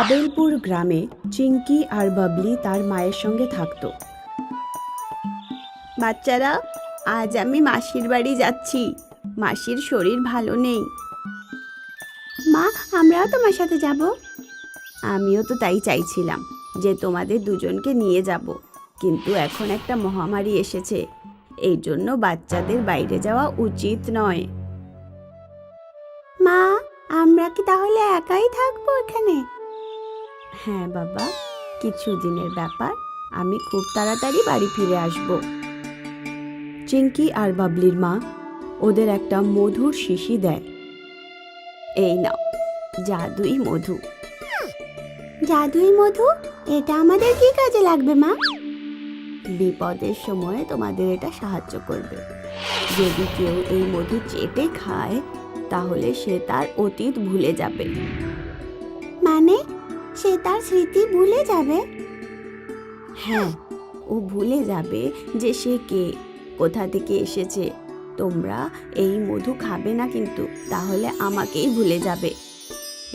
আবেলপুর গ্রামে চিঙ্কি আর বাবলি তার মায়ের সঙ্গে থাকতো। বাচ্চারা, আজ আমি মাসির বাড়ি যাচ্ছি। মাসির শরীর ভালো নেই। মা, আমরাও তোমার সাথে যাব। আমিও তো তাই চাইছিলাম যে তোমাদের দুজনকে নিয়ে যাব, কিন্তু এখন একটা মহামারী এসেছে, এই জন্য বাচ্চাদের বাইরে যাওয়া উচিত নয়। মা, আমরা কি তাহলে একাই থাকবো এখানে? হ্যাঁ বাবা, কিছুদিনের ব্যাপার, আমি খুব তাড়াতাড়ি বাড়ি ফিরে আসব। চিঙ্কি আর বাবলির মা ওদের একটা মধুর শিশি দেয়। এই নাও, জাদুই মধু। জাদুই মধু? এটা আমাদের কি কাজে লাগবে মা? বিপদের সময় তোমাদের এটা সাহায্য করবে। যদি কেউ এই মধু চেটে খায় তাহলে সে তার অতীত ভুলে যাবে। মানে সে তার স্মৃতি ভুলে যাবে? হ্যাঁ, ও ভুলে যাবে যে সে কে, কোথা থেকে এসেছে। তোমরা এই মধু খাবে না কিন্তু, তাহলে আমাকেই ভুলে যাবে।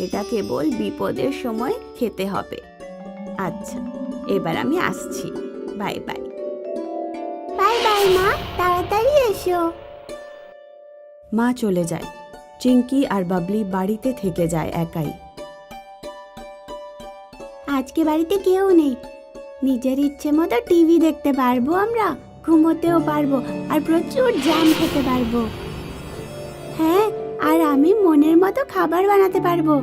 এটা কেবল বিপদের সময় খেতে হবে। আচ্ছা, এবার আমি আসছি। Bye bye. বাই বাই মা, তাড়াতাড়ি এসো। মা চলে যায়। চিঙ্কি আর বাবলি বাড়িতে থেকে যায় একাই। আজকে বাড়িতে কেউ নেই, নিজের ইচ্ছে মতো টিভি দেখতে পারবো, আমরা ঘুমোতেও পারবো আর প্রচুর জাম খেতে পারবো। হ্যাঁ, আর আমি মনের মতো খাবার বানাতে পারবো,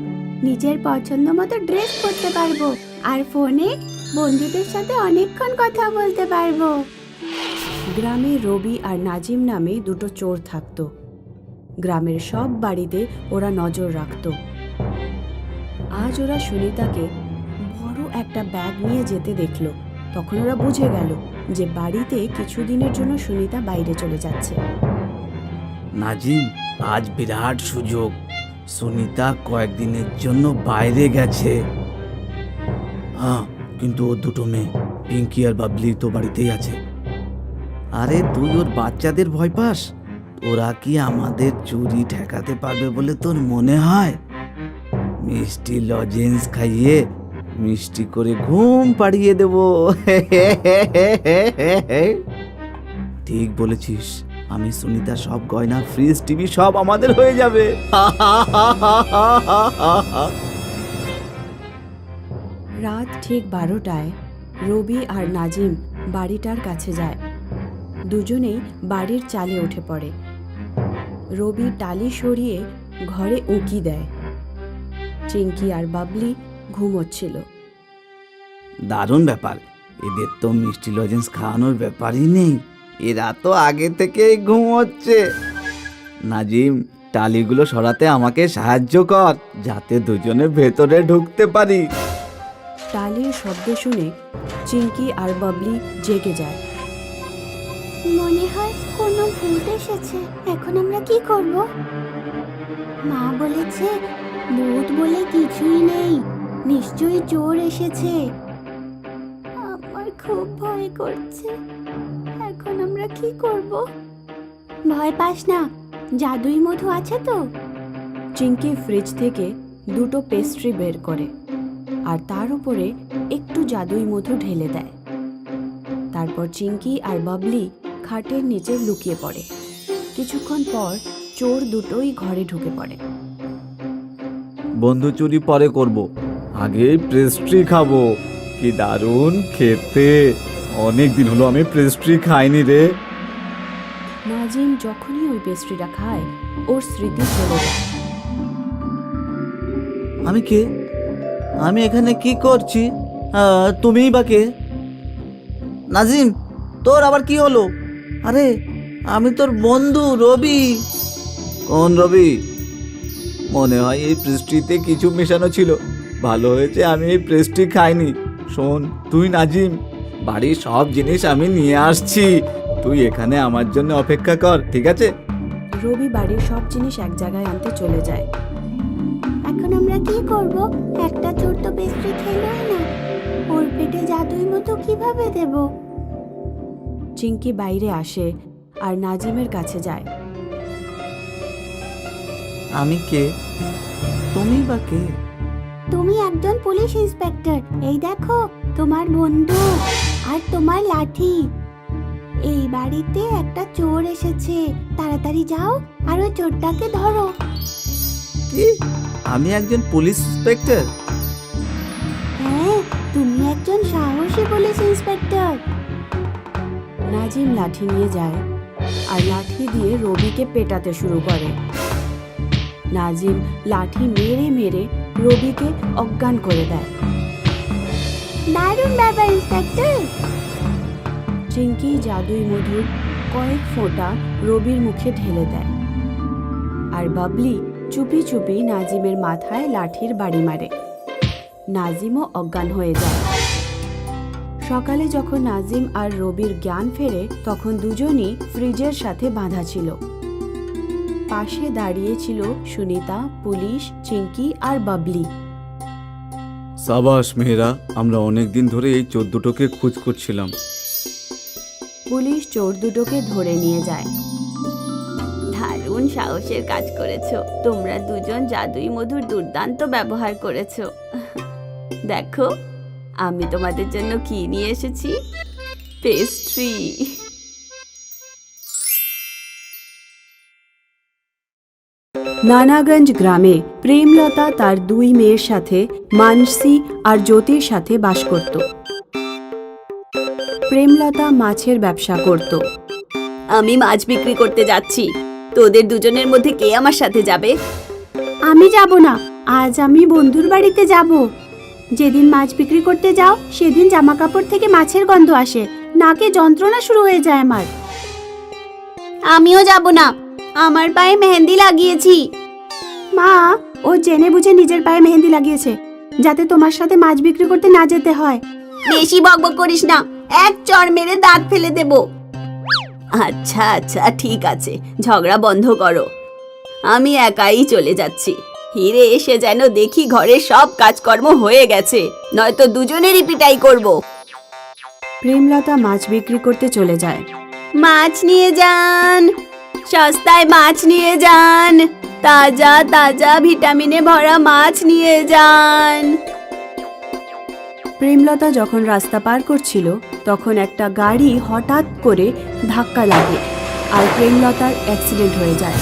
নিজের পছন্দ মতো ড্রেস পরতে পারবো আর ফোনে বন্ধুদের সাথে অনেকক্ষণ কথা বলতে পারবো। গ্রামে রবি আর নাজিম নামে দুটো চোর থাকতো। গ্রামের সব বাড়িতে ওরা নজর রাখতো। আজ ওরা সুনিতাকে বড় একটা ব্যাগ নিয়ে যেতে দেখলো। তখন ওরা বুঝে গেল যে বাড়িতে কিছুদিনের জন্য সুনিতা বাইরে চলে যাচ্ছে। নাজিম, আজ বিরাট সুযোগ। সুনিতা কয়েকদিনের জন্য বাইরে গেছে। হ্যাঁ, কিন্তু ওর দুটো মেয়ে পিঙ্কি আর বাবলি তো বাড়িতেই আছে। আরে তুই ওর বাচ্চাদের ভয় পাস? ওরা কি আমাদের চুরি ঠেকাতে পারবে বলে তোর মনে হয়? মিষ্টি লজেন্স খাইয়ে মিষ্টি করে ঘুম পাড়িয়ে দেব। ঠিক বলেছিস, আমি সুনিতা সব গয়না, ফ্রিজ, টিভি সব আমাদের হয়ে যাবে। রাত ঠিক 12টায় রবি আর নাজিম বাড়িটার কাছে যায়। দুজনেই বাড়ির চালে উঠে পড়ে। রবি টালি সরিয়ে ঘরে উঁকি দেয়। চিঙ্কি আর বাবলি ঘুমোচ্ছিল। দারুণ ব্যাপার, এদের তো মিষ্টি লজেন্স খাওয়ানোর ব্যাপারই নেই, এরা তো আগে থেকেই ঘুমোচ্ছে। নাজিম, টালিগুলো সরাতে আমাকে সাহায্য কর, যাতে দুজনে ভেতরে ঢুকতে পারি। টালির শব্দ শুনে চিঙ্কি আর বাবলি জেগে যায়। মনে হয় কোনো ভূত এসেছে, এখন আমরা কি করব? মা বলেছে ভূত বলে কিছুই নেই, নিশ্চয়ই চোর এসেছে। আমার খুব ভয় করছে, এখন আমরা কি করব? ভয় পাস না, জাদুই মধু আছে তো। চিঙ্কি ফ্রিজ থেকে দুটো পেস্ট্রি বের করে আর তার উপরে একটু জাদুই মধু ঢেলে দেয়। তারপর চিঙ্কি আর বাবলি খাটের নিচে লুকিয়ে পড়ে। কিছুক্ষণ পর চোর দুটোই ঘরে ঢুকে পড়ে। বন্ধু চুরি পরে করব, আগে পেস্ট্রি খাবো। কি দারুণ খেতে, অনেক দিন হলো আমি পেস্ট্রি খাইনি রে। নাজিম যখনই ওই পেস্ট্রিটা খায় ওর স্মৃতি চলে যায়। আমি কে? আমি এখানে কি করছি? তুমিই বা কে? নাজিম, তোর আবার কি হলো? আরে আমি তোর বন্ধু রবি। কোন রবি? মনে হয় এই পেস্ট্রিতে কিছু মেশানো ছিল। ভালো হয়েছে আমি এই পেস্ট্রি খাইনি। শোন, তুই নাজিম, বাড়ির সব জিনিস আমি নিয়ে আসছি, তুই এখানে আমার জন্য অপেক্ষা কর, ঠিক আছে? রবি বাড়ির সব জিনিস এক জায়গায় আনতে চলে যায়। এখন আমরা কি করব? একটা চোর তো পেস্ট্রি খেলোই না, ওর পেটে জাদুই মতো কিভাবে দেব? চিঙ্কি বাইরে আসে আর নাজিমের কাছে যায়। আমি কে? তুমি বা কে? তুমি একজন পুলিশ ইন্সপেক্টর। এই দেখো তোমার বন্দুক আর তোমার লাঠি। এই বাড়িতে একটা চোর এসেছে, তাড়াতাড়ি যাও আর ওই চোরটাকে ধরো। কি, আমি একজন পুলিশ ইন্সপেক্টর? হ্যাঁ, তুমি একজন সাহসী পুলিশ ইন্সপেক্টর। নাজিম লাঠি নিয়ে যায় আর লাঠি দিয়ে রবিকে পেটাতে শুরু করে। নাজিম লাঠি মেরে মেরে রবিকে অজ্ঞান করে দেয়। দারুণ ব্যাপার ইন্সপেক্টর। চিঙ্কি জাদুই মধুর কয়েক ফোঁটা রবির মুখে ঢেলে দেয় আর বাবলি চুপি চুপি নাজিমের মাথায় লাঠির বাড়ি মারে। নাজিমও অজ্ঞান হয়ে যায়। সকালে যখন নাজিম আর রবির জ্ঞান ফেরে তখন দুজনই ফ্রিজের সাথে বাঁধা ছিল। পাশে দাঁড়িয়ে ছিল সুনিতা, পুলিশ, চিঙ্কি আর বাবলি। সাবাস মেহেরা, আমরা অনেক দিন ধরে এই চোর দুটোকে খোঁজ করছিলাম। পুলিশ চোর দুটোকে ধরে নিয়ে যায়। দারুণ সাহসের কাজ করেছো তোমরা দুজন। জাদুই মধুর দুর্দান্ত ব্যবহার করেছো। দেখো আমি তোমাদের জন্য কি নিয়ে এসেছি, পেস্ট্রি। নানাগঞ্জ গ্রামে প্রেমলতা তার দুই মেয়ের সাথে মানসী আর জ্যোতির সাথে বাস করত। প্রেমলতা মাছের ব্যবসা করত। আমি মাছ বিক্রি করতে যাচ্ছি, তোদের দুজনের মধ্যে কে আমার সাথে যাবে? আমি যাব না, আজ আমি বন্ধুর বাড়িতে যাব। যেদিন মাছ বিক্রি করতে যাও সেদিন জামা কাপড় থেকে মাছের গন্ধ আসে, নাকে যন্ত্রণা শুরু হয়ে যায় আমার। আমিও যাব না, আমার পায়ে মেহেন্দি লাগিয়েছি। মা, ও জেনে বুঝে নিজের পায়ে মেহেন্দি লাগিয়েছে যাতে তোমার সাথে মাছ বিক্রি করতে না যেতে হয়। বেশি বকবক করিস না, এক চড় মেরে দাঁত ফেলে দেব। আচ্ছা আচ্ছা ঠিক আছে, ঝগড়া বন্ধ করো। আমি একাই চলে যাচ্ছি। ফিরে এসে যেন দেখি ঘরের সব কাজকর্ম হয়ে গেছে, নয়তো দুজনেরই পিটাই করব। প্রেমলতা মাছ বিক্রি করতে চলে যায়। মাছ নিয়ে যান, সস্তায় মাছ নিয়ে যান, তাজা তাজা ভিটামিনে ভরা মাছ নিয়ে যান। প্রেমলতা যখন রাস্তা পার করছিল তখন একটা গাড়ি হঠাৎ করে ধাক্কা লাগে আর প্রেমলতার অ্যাক্সিডেন্ট হয়ে যায়।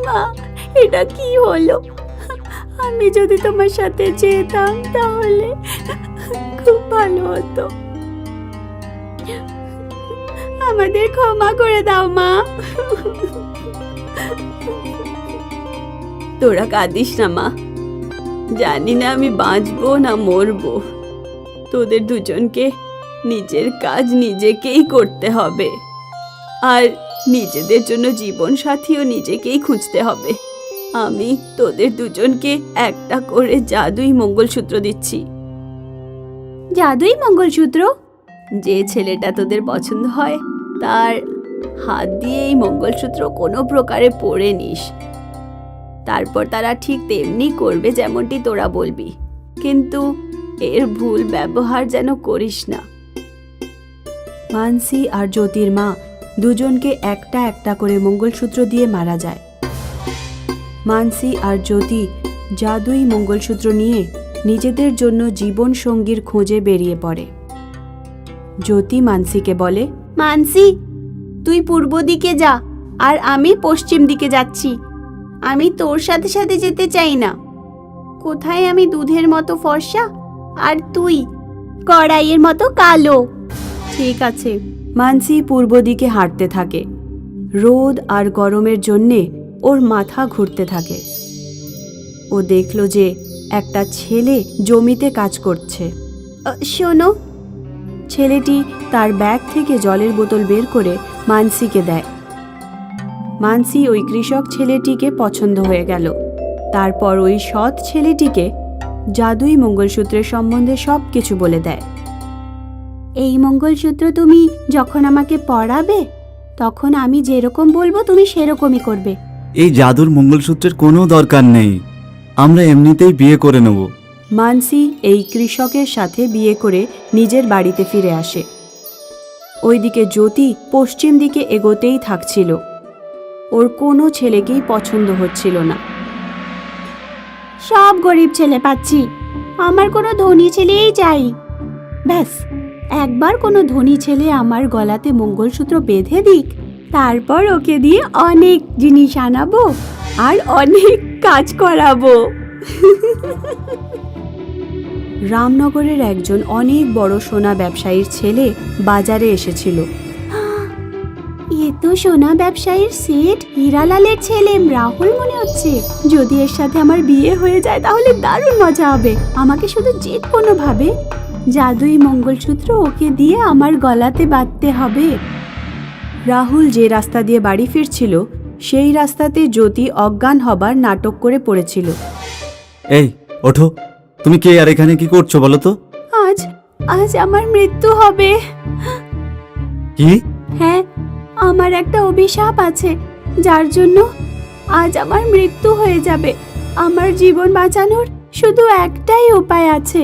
মা, এটা কি হলো? আমি যদি তোমার সাথে যেতাম তাহলে খুব ভালো হতো। আমাদের ক্ষমা করে দাও মা। তোরা কাঁদিস না মা, জানি না আমি বাঁচবো না মরবো। তোদের দুজনকে নিজের কাজ নিজেকেই করতে হবে আর নিজেদের জন্য জীবন সাথীও নিজেকেই খুঁজতে হবে। আমি তোদের দুজনকে একটা করে জাদুই মঙ্গলসূত্র দিচ্ছি। জাদুই মঙ্গলসূত্র? যে ছেলেটা তোদের পছন্দ হয় তার হাত দিয়ে এই মঙ্গলসূত্র কোনো প্রকারে পরে নিস। তারপর তারা ঠিক তেমনি করবে যেমনটি তোরা বলবি, কিন্তু এর ভুল ব্যবহার যেন করিস না। মানসী আর জ্যোতির মা দুজনকে একটা একটা করে মঙ্গলসূত্র দিয়ে মারা যায়। মানসী আর জ্যোতি জাদুই মঙ্গলসূত্র নিয়ে নিজেদের জন্য জীবন সঙ্গীর খোঁজে বেরিয়ে পড়ে। জ্যোতি মানসীকে বলে, মানসী তুই পূর্ব দিকে যা আর আমি পশ্চিম দিকে যাচ্ছি। আমি তোর সাথে সাথে যেতে চাই না। কোথায় আমি দুধের মতো ফর্সা আর তুই কড়াইয়ের মতো কালো। ঠিক আছে। মানসী পূর্ব দিকে হাঁটতে থাকে। রোদ আর গরমের জন্যে ওর মাথা ঘুরতে থাকে। ও দেখল যে একটা ছেলে জমিতে কাজ করছে। শোনো। ছেলেটি তার ব্যাগ থেকে জলের বোতল বের করে মানসীকে দেয়। মানসী ওই কৃষক ছেলেটিকে পছন্দ হয়ে গেল। তারপর ওই সৎ ছেলেটিকে জাদুই মঙ্গলসূত্রের সম্বন্ধে সব কিছু বলে দেয়। এই মঙ্গলসূত্র তুমি যখন আমাকে পরাবে তখন আমি যেরকম বলবো তুমি সেরকমই করবে। এই জাদুর মঙ্গলসূত্রের কোনো দরকার নেই, আমরা এমনিতেই বিয়ে করে নেব। মানসী এই কৃষকের সাথে বিয়ে করে নিজের বাড়িতে ফিরে আসে। ওইদিকে জ্যোতি পশ্চিম দিকে এগোতেই থাকছিল। ওর কোনো ছেলেকেই পছন্দ হচ্ছিল না। সব গরিব ছেলে পাচ্ছি, আমার কোনো ধনী ছেলেই চাই। ব্যাস একবার কোনো ধনী ছেলে আমার গলাতে মঙ্গলসূত্র বেঁধে দিক, তারপর ওকে দিয়ে অনেক জিনিস আনাবো আর অনেক কাজ করাবো। রামনগরের একজন অনেক বড় সোনা ব্যবসায়ীর ছেলে বাজারে এসেছিল। এ তো সোনা ব্যবসায়ীর সেট হীরালালের ছেলে রাহুল মনে হচ্ছে। যদি এর সাথে আমার বিয়ে হয়ে যায় তাহলে দারুণ মজা হবে। আমাকে শুধু যে কোনো ভাবে জাদুই মঙ্গলসূত্র ওকে দিয়ে আমার গলাতে বাঁধতে হবে। রাহুল যে রাস্তা দিয়ে বাড়ি ফিরছিল সেই রাস্তাতে জ্যোতি অজ্ঞান হবার নাটক করে পড়েছিল। এই ওঠো, তুমি কে আর এখানে কি করছো বলো তো? আজ আজ আমার মৃত্যু হবে। কি? হ্যাঁ, আমার একটা অভিশাপ আছে যার জন্য আজ আমার মৃত্যু হয়ে যাবে। আমার জীবন বাঁচানোর শুধু একটাই উপায় আছে।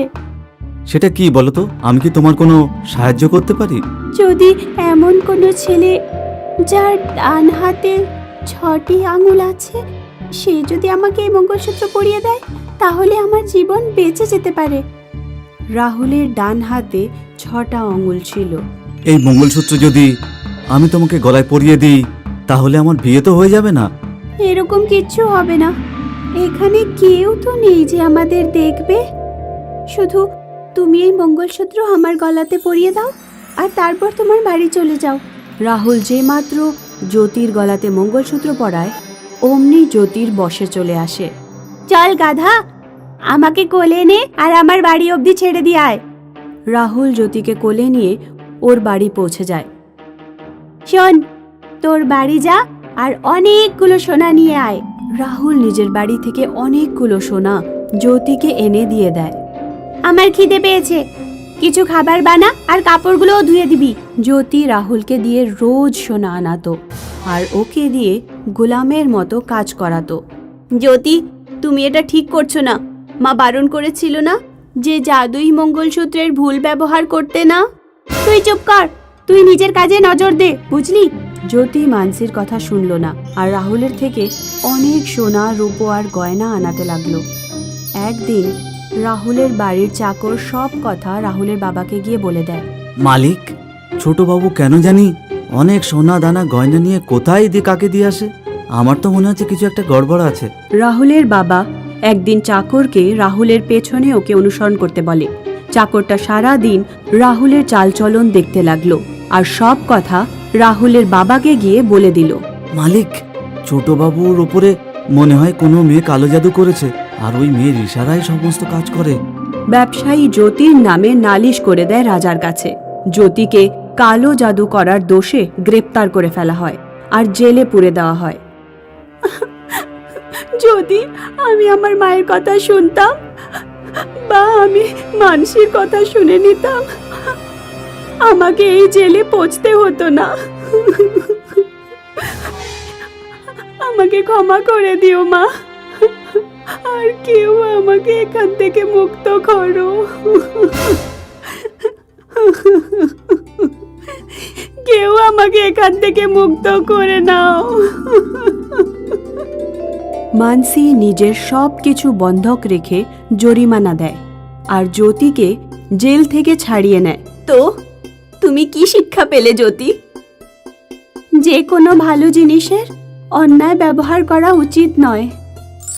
সেটা কি বলো তো? আমি কি তোমার কোনো সাহায্য করতে পারি? যদি এমন কোনো ছেলে যার ডান হাতে 6টি আঙুল আছে সে যদি আমাকে এই মঙ্গলসূত্র পরিয়ে দেয় তাহলে আমার জীবন বেঁচে যেতে পারে। রাহুলের ডান হাতে 6টা আঙুল ছিল। এই মঙ্গলসূত্র যদি আমি তোমাকে গলায় পরিয়ে দিই তাহলে আমার বিয়ে তো হয়ে যাবে না? এরকম কিচ্ছু হবে না, এখানে কেউ তো নেই যে আমাদের দেখবে। শুধু তুমি এই মঙ্গলসূত্র আমার গলাতে পরিয়ে দাও আর তারপর তোমার বাড়ি চলে যাও। রাহুল যে মাত্র জ্যোতির গলাতে মঙ্গলসূত্র পরায় অমনি জ্যোতির বশে চলে আসে। চল গাধা, আমাকে কোলে নে আর আমার বাড়ি অবধি ছেড়ে দিয়ে আয়। রাহুল জ্যোতিকে কোলে নিয়ে ওর বাড়ি পৌঁছে যায়। শোন, তোর বাড়ি যা আর অনেকগুলো সোনা নিয়ে আয়। রাহুল নিজের বাড়ি থেকে অনেকগুলো সোনা জ্যোতিকে এনে দিয়ে দেয়। আমার খিদে পেয়েছে, কিছু খাবার বানা আর কাপড়গুলোও ধুয়ে দিবি। জ্যোতি রাহুলকে দিয়ে রোজ সোনা আনাতো আর ওকে দিয়ে গোলামের মতো কাজ করাতো। জ্যোতি, তুমি এটা ঠিক করছো না। মা বারণ করেছিল না যে জাদুই মঙ্গলসূত্রের ভুল ব্যবহার করতে না। তুই চুপ কর, তুই নিজের কাজে নজর দে, বুঝলি? জ্যোতি মানসির কথা শুনল না আর রাহুলের থেকে অনেক সোনা রূপো আর গয়না আনাতে লাগলো। একদিন রাহুলের বাড়ির চাকর সব কথা রাহুলের বাবাকে গিয়ে বলে দেয়। মালিক, ছোট বাবু কেন জানি অনেক সোনা দানা গয়না নিয়ে কোথায় কাকে দিয়ে আসে। আমার তো মনে হচ্ছে কিছু একটা গড়বড় আছে। রাহুলের বাবা একদিন চাকরকে রাহুলের পেছনে ওকে অনুসরণ করতে বলে। চাকরটা সারা দিন রাহুলের চালচলন দেখতে লাগলো আর সব কথা রাহুলের বাবাকে গিয়ে বলে দিল। মালিক, ছোট বাবুর ওপরে মনে হয় কোনো মেয়ে কালো জাদু করেছে আর ওই মেয়ের ইশারায় সমস্ত কাজ করে। ব্যবসায়ী জ্যোতির নামে নালিশ করে দেয় রাজার কাছে। জ্যোতিকে কালো জাদু করার দোষে গ্রেপ্তার করে ফেলা হয় আর জেলে পুরে দেওয়া হয়। যদি আমি আমার মায়ের কথা শুনতাম বা আমি মানসির কথা শুনে নিতাম, আমাকে এই জেলে পৌঁছতে হতো না। আমাকে ক্ষমা করে দিও মা, আর কেউ আমাকে এখান থেকে মুক্ত করো। কেউ আমাকে এখান থেকে মুক্ত করে নাও। মানসি নিজের সব কিছু বন্ধক রেখে জরিমানা দেয় আর জ্যোতিকে জেল থেকে ছাড়িয়ে নেয়। তো তুমি কি শিক্ষা পেলে জ্যোতি? যে কোনো ভালো জিনিসের অন্যায় ব্যবহার করা উচিত নয়।